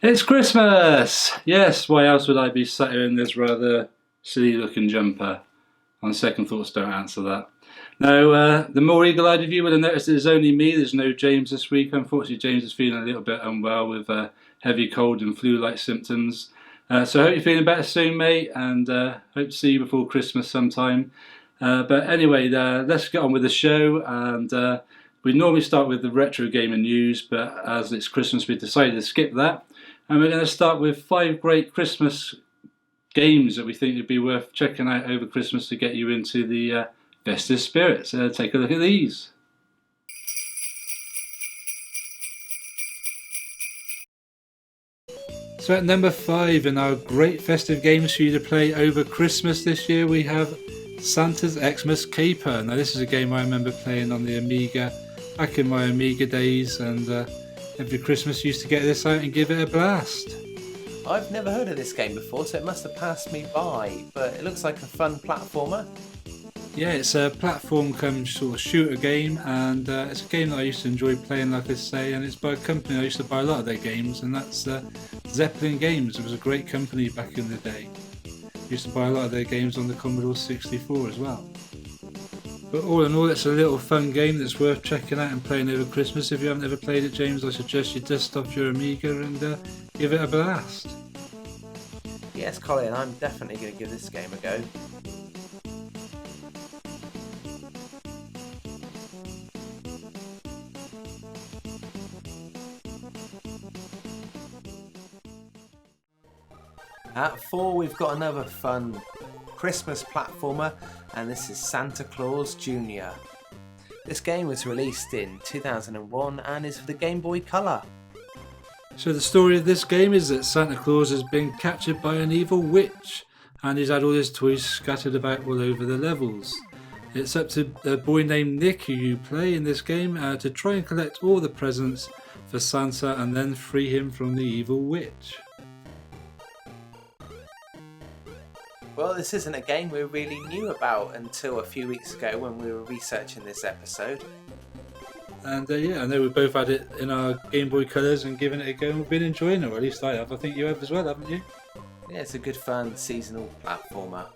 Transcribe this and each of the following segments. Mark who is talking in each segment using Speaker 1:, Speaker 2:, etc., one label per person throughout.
Speaker 1: It's Christmas! Yes, why else would I be sat here in this rather silly looking jumper? On second thoughts, don't answer that. Now, the more eagle-eyed of you will have noticed it's only me. There's no James this week. Unfortunately, James is feeling a little bit unwell with heavy cold and flu-like symptoms. So I hope you're feeling better soon, mate, and hope to see you before Christmas sometime. But anyway, let's get on with the show. And we normally start with the retro gaming news, but as it's Christmas, we decided to skip that. And we're going to start with 5 great Christmas games that we think would be worth checking out over Christmas to get you into the festive spirit. So take a look at these. So at number 5 in our great festive games for you to play over Christmas this year, we have Santa's Xmas Caper. Now this is a game I remember playing on the Amiga back in my Amiga days, and every Christmas used to get this out and give it a blast.
Speaker 2: I've never heard of this game before, so it must have passed me by, but it looks like a fun platformer.
Speaker 1: Yeah, it's a platform come sort of shooter game, and it's a game that I used to enjoy playing, like I say, and it's by a company I used to buy a lot of their games, and that's Zeppelin Games. It was a great company back in the day. I used to buy a lot of their games on the Commodore 64 as well. But all in all, it's a little fun game that's worth checking out and playing over Christmas. If you haven't ever played it, James, I suggest you dust off your Amiga and give it a blast.
Speaker 2: Yes, Colin, I'm definitely going to give this game a go. At 4, we've got another fun Christmas platformer, and this is Santa Claus Jr. This game was released in 2001 and is for the Game Boy Color.
Speaker 1: So the story of this game is that Santa Claus has been captured by an evil witch, and he's had all his toys scattered about all over the levels. It's up to a boy named Nick, who you play in this game, to try and collect all the presents for Santa and then free him from the evil witch.
Speaker 2: Well, this isn't a game we really knew about until a few weeks ago when we were researching this episode.
Speaker 1: And yeah, I know we both had it in our Game Boy Colors and given it a go, and we've been enjoying it, or at least I have. I think you have as well, haven't you?
Speaker 2: Yeah, it's a good fun seasonal platformer.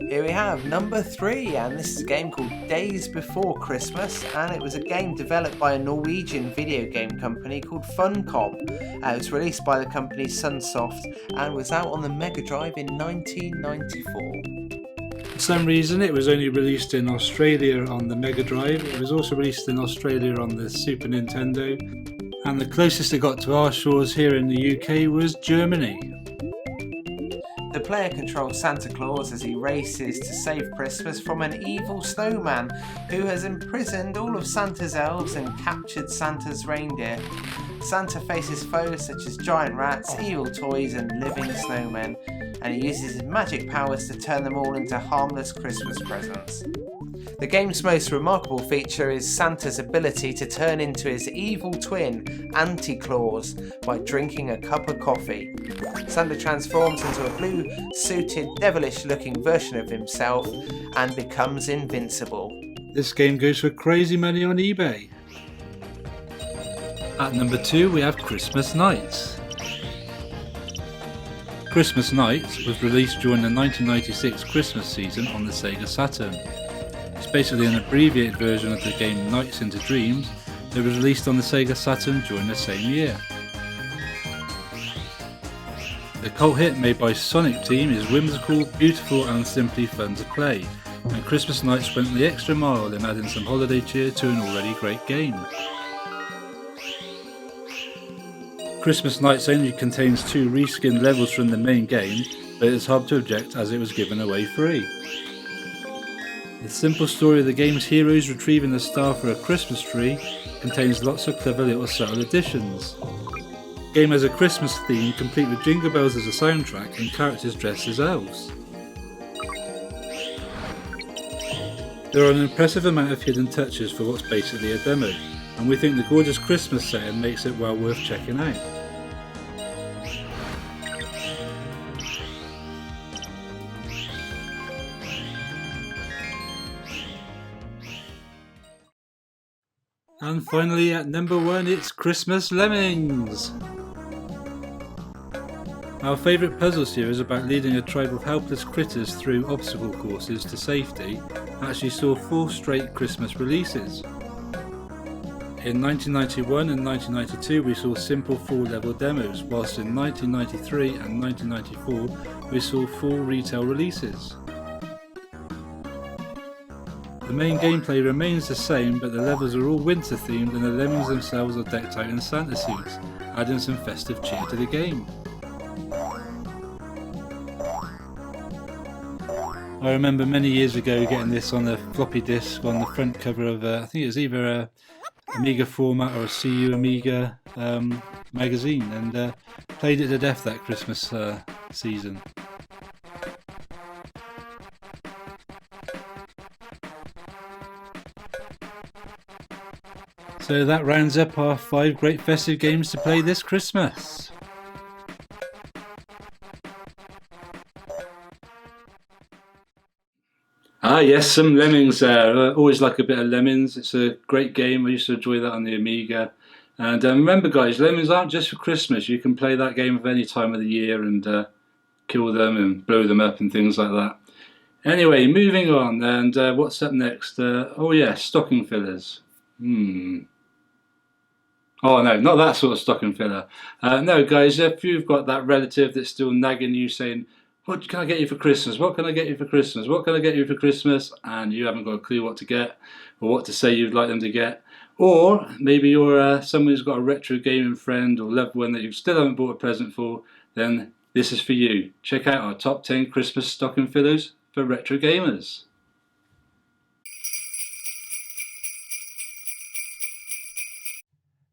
Speaker 2: Here we have number 3, and this is a game called Days Before Christmas, and it was a game developed by a Norwegian video game company called Funcom. It was released by the company Sunsoft and was out on the Mega Drive in 1994.
Speaker 1: For some reason it was only released in Australia on the Mega Drive. It was also released in Australia on the Super Nintendo, and the closest it got to our shores here in the UK was Germany.
Speaker 2: The player controls Santa Claus as he races to save Christmas from an evil snowman who has imprisoned all of Santa's elves and captured Santa's reindeer. Santa faces foes such as giant rats, evil toys and living snowmen, and he uses his magic powers to turn them all into harmless Christmas presents. The game's most remarkable feature is Santa's ability to turn into his evil twin, Anti-Claus, by drinking a cup of coffee. Santa transforms into a blue-suited, devilish-looking version of himself and becomes invincible.
Speaker 1: This game goes for crazy money on eBay. At number 2 we have Christmas Nights. Christmas Nights was released during the 1996 Christmas season on the Sega Saturn. It's basically an abbreviated version of the game Nights into Dreams that was released on the Sega Saturn during the same year. The cult hit made by Sonic Team is whimsical, beautiful and simply fun to play. and Christmas Nights went the extra mile in adding some holiday cheer to an already great game. Christmas Nights only contains 2 reskinned levels from the main game, but it's hard to object as it was given away free. The simple story of the game's heroes retrieving the star for a Christmas tree contains lots of clever little subtle additions. The game has a Christmas theme complete with jingle bells as a soundtrack and characters dressed as elves. There are an impressive amount of hidden touches for what's basically a demo, and we think the gorgeous Christmas setting makes it well worth checking out. And finally at number 1 it's Christmas Lemmings! Our favourite puzzle series about leading a tribe of helpless critters through obstacle courses to safety actually saw 4 straight Christmas releases. In 1991 and 1992 we saw simple 4-level demos, whilst in 1993 and 1994 we saw full retail releases. The main gameplay remains the same, but the levels are all winter themed and the lemmings themselves are decked out in Santa suits, adding some festive cheer to the game. I remember many years ago getting this on a floppy disk on the front cover of I think it was either a Amiga format or a CU Amiga magazine, and played it to death that Christmas season. So that rounds up our 5 great festive games to play this Christmas. Ah yes, some Lemmings there. Always like a bit of Lemmings. It's a great game. I used to enjoy that on the Amiga. And remember guys, Lemmings aren't just for Christmas. You can play that game at any time of the year and kill them and blow them up and things like that. Anyway, moving on, and what's up next? Oh yeah, stocking fillers. Oh no, not that sort of stocking filler. No guys, if you've got that relative that's still nagging you saying, what can I get you for Christmas? What can I get you for Christmas? What can I get you for Christmas? And you haven't got a clue what to get or what to say you'd like them to get. Or maybe you're someone who's got a retro gaming friend or loved one that you still haven't bought a present for, then this is for you. Check out our top 10 Christmas stocking fillers for retro gamers.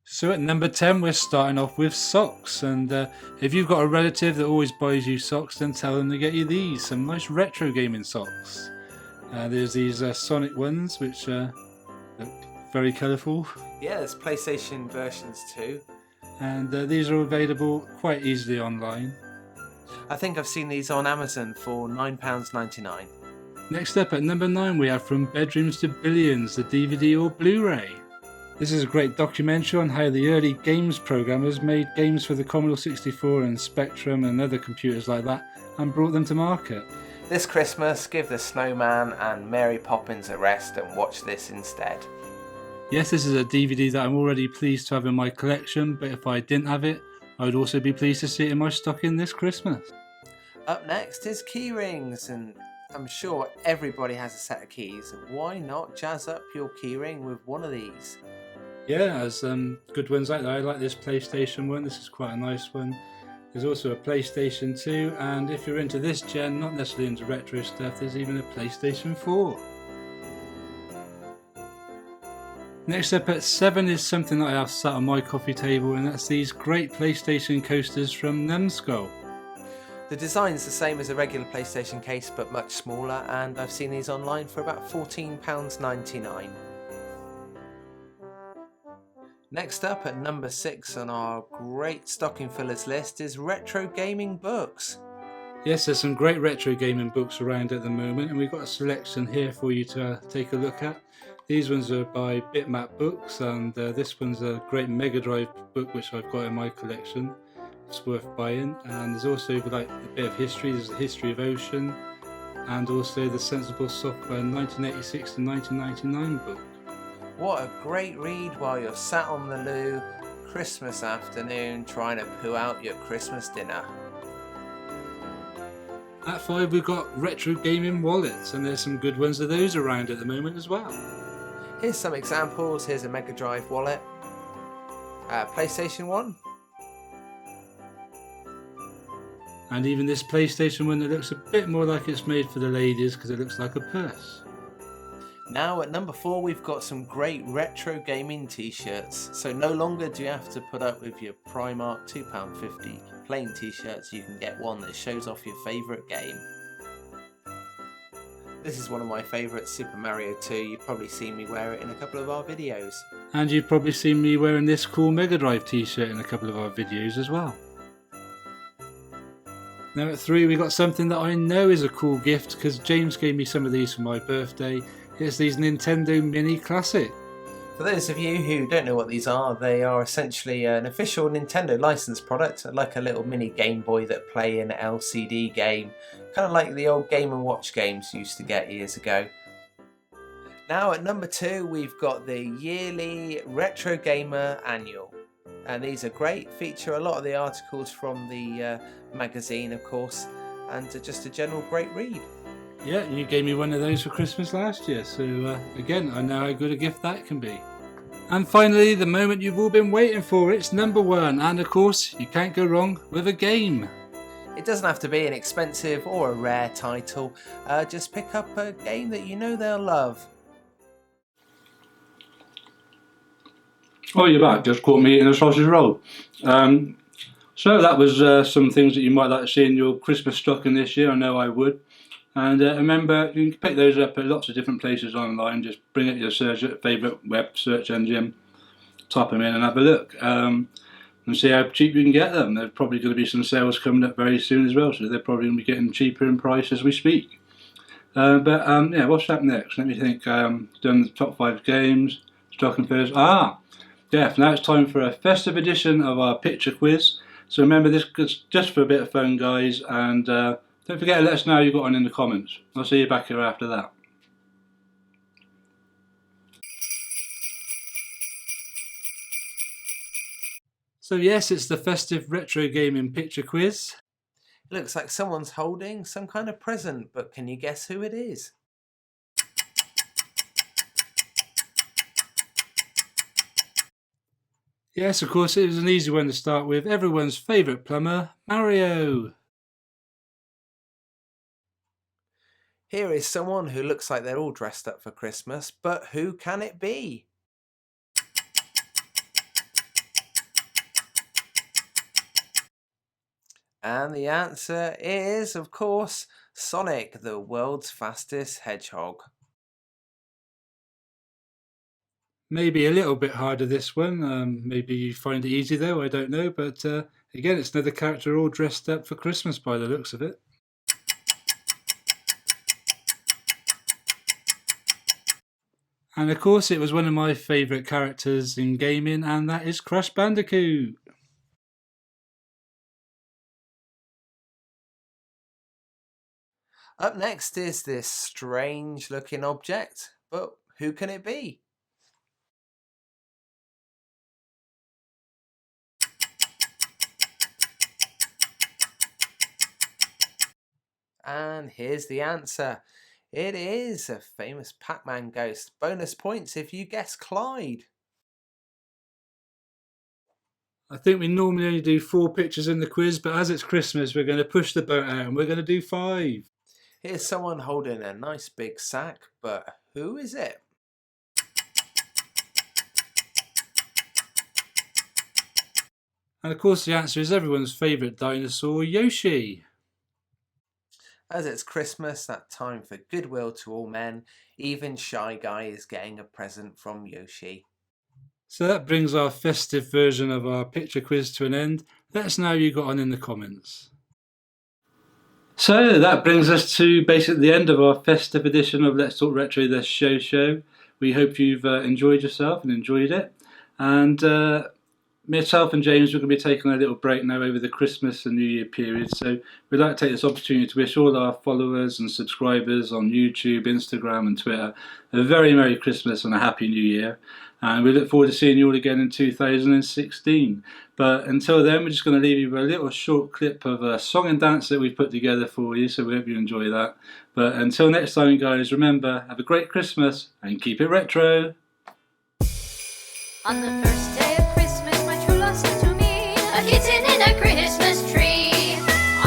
Speaker 1: So at number 10 we're starting off with socks, and if you've got a relative that always buys you socks, then tell them to get you these, some nice retro gaming socks. There's these Sonic ones which look very colourful.
Speaker 2: Yeah, there's PlayStation versions too.
Speaker 1: And these are available quite easily online.
Speaker 2: I think I've seen these on Amazon for £9.99.
Speaker 1: Next up at number 9 we have From Bedrooms to Billions, the DVD or Blu-ray. This is a great documentary on how the early games programmers made games for the Commodore 64 and Spectrum and other computers like that and brought them to market.
Speaker 2: This Christmas, give the Snowman and Mary Poppins a rest and watch this instead.
Speaker 1: Yes, this is a DVD that I'm already pleased to have in my collection, but if I didn't have it, I would also be pleased to see it in my stocking this Christmas.
Speaker 2: Up next is key rings, and I'm sure everybody has a set of keys. Why not jazz up your keyring with one of these?
Speaker 1: Yeah, there's good ones out there. I like this PlayStation one. This is quite a nice one. There's also a PlayStation 2, and if you're into this gen, not necessarily into retro stuff, there's even a PlayStation 4. Next up at 7 is something that I have sat on my coffee table, and that's these great PlayStation coasters from Numbskull.
Speaker 2: The design's the same as a regular PlayStation case but much smaller, and I've seen these online for about £14.99. Next up at number 6 on our great stocking fillers list is retro gaming books.
Speaker 1: Yes, there's some great retro gaming books around at the moment, and we've got a selection here for you to take a look at. These ones are by Bitmap Books, and this one's a great Mega Drive book which I've got in my collection. It's worth buying. And there's also like a bit of history. There's the History of Ocean, and also the Sensible Software 1986 to 1999 book.
Speaker 2: What a great read while you're sat on the loo Christmas afternoon trying to poo out your Christmas dinner.
Speaker 1: At 5 we've got retro gaming wallets, and there's some good ones of those around at the moment as well.
Speaker 2: Here's some examples. Here's a Mega Drive wallet, PlayStation 1,
Speaker 1: And even this PlayStation one that looks a bit more like it's made for the ladies because it looks like a purse.
Speaker 2: Now at number 4 we've got some great retro gaming t-shirts. So no longer do you have to put up with your Primark £2.50 plain t-shirts, you can get one that shows off your favourite game. This is one of my favourites, Super Mario 2, you've probably seen me wear it in a couple of our videos.
Speaker 1: And you've probably seen me wearing this cool Mega Drive t-shirt in a couple of our videos as well. Now at 3 we got something that I know is a cool gift because James gave me some of these for my birthday. It's these Nintendo Mini Classic.
Speaker 2: For those of you who don't know what these are, they are essentially an official Nintendo licensed product, like a little mini Game Boy that play an LCD game, kind of like the old Game & Watch games you used to get years ago. Now at number 2 we've got the yearly Retro Gamer Annual. And these are great, feature a lot of the articles from the magazine of course, and just a general great read.
Speaker 1: Yeah, you gave me one of those for Christmas last year, so again, I know how good a gift that can be. And finally, the moment you've all been waiting for, it's number 1, and of course, you can't go wrong with a game.
Speaker 2: It doesn't have to be an expensive or a rare title, just pick up a game that you know they'll love.
Speaker 1: Oh, you're back, just caught me eating a sausage roll. So that was some things that you might like to see in your Christmas stocking this year, I know I would. And remember, you can pick those up at lots of different places online. Just bring up your favourite web search engine, type them in and have a look, and see how cheap you can get them. There's probably going to be some sales coming up very soon as well, so they're probably going to be getting cheaper in price as we speak. Yeah, what's up next? Let me think. Done the top 5 games, stocking first. Yeah, now it's time for a festive edition of our picture quiz. So remember, this is just for a bit of fun, guys, and don't forget to let us know how you got on in the comments. I'll see you back here after that. So yes, it's the festive retro gaming picture quiz.
Speaker 2: It looks like someone's holding some kind of present, but can you guess who it is?
Speaker 1: Yes, of course, it was an easy one to start with. Everyone's favourite plumber, Mario.
Speaker 2: Here is someone who looks like they're all dressed up for Christmas, but who can it be? And the answer is, of course, Sonic, the world's fastest hedgehog.
Speaker 1: Maybe a little bit harder this one. Maybe you find it easy though, I don't know. But again, it's another character all dressed up for Christmas by the looks of it. And of course, it was one of my favourite characters in gaming, and that is Crash Bandicoot.
Speaker 2: Up next is this strange looking object, but who can it be? And here's the answer. It is a famous Pac-Man ghost. Bonus points if you guess Clyde.
Speaker 1: I think we normally only do 4 pictures in the quiz, but as it's Christmas, we're going to push the boat out and we're going to do 5.
Speaker 2: Here's someone holding a nice big sack, but who is it?
Speaker 1: And of course the answer is everyone's favourite dinosaur, Yoshi.
Speaker 2: As it's Christmas, that time for goodwill to all men, even Shy Guy is getting a present from Yoshi.
Speaker 1: So that brings our festive version of our picture quiz to an end. Let us know how you got on in the comments. So that brings us to basically the end of our festive edition of Let's Talk Retro, the show. We hope you've enjoyed yourself and enjoyed it. And myself and James, we're going to be taking a little break now over the Christmas and New Year period. So we'd like to take this opportunity to wish all our followers and subscribers on YouTube, Instagram and Twitter a very Merry Christmas and a Happy New Year. And we look forward to seeing you all again in 2016. But until then, we're just going to leave you with a little short clip of a song and dance that we've put together for you. So we hope you enjoy that. But until next time, guys, remember, have a great Christmas and keep it retro.
Speaker 3: On the first day of Christmas, my true love sent to me a kitten in a Christmas tree.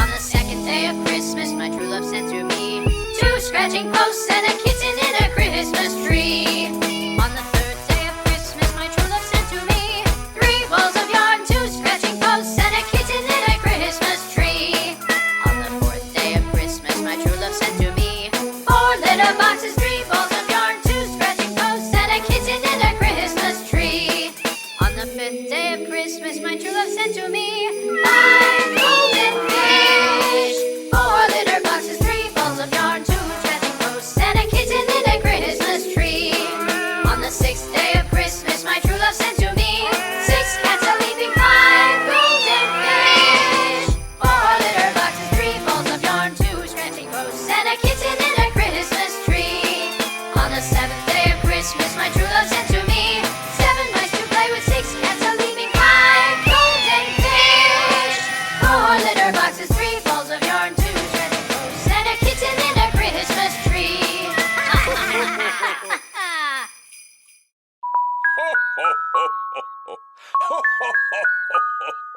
Speaker 3: On the second day of Christmas, my true love sent to me 2 scratching posts and a kitten in a Christmas tree. On the third day of Christmas, my true love sent to me 3 balls of yarn, 2 scratching posts and a kitten in a Christmas tree. On the fourth day of Christmas, my true love sent to me 4 litter boxes, 3 balls of yarn, 2 scratching posts and a kitten in a Christmas tree. On the fifth day of Christmas, my true love sent to me 5 golden fish, 4 litter boxes, 3 balls of yarn, 2 scratching posts and a kitten in a Christmas tree. On the sixth day of Christmas, my true love sent to me 6 cats a leaping, 5 golden fish, 4 litter boxes, 3 balls of yarn, 2 scratching posts and a kitten in a Christmas tree. On the seventh day of Christmas, my true love sent to me 7 mice to play with, 6 cats a leaping, 5 golden fish, 4 litter boxes, 3 balls of yarn, 2 scratching posts and a kitten in a Christmas tree.
Speaker 4: Ho, ho, ho, ho, ho. Ho, ho, ho, ho, ho.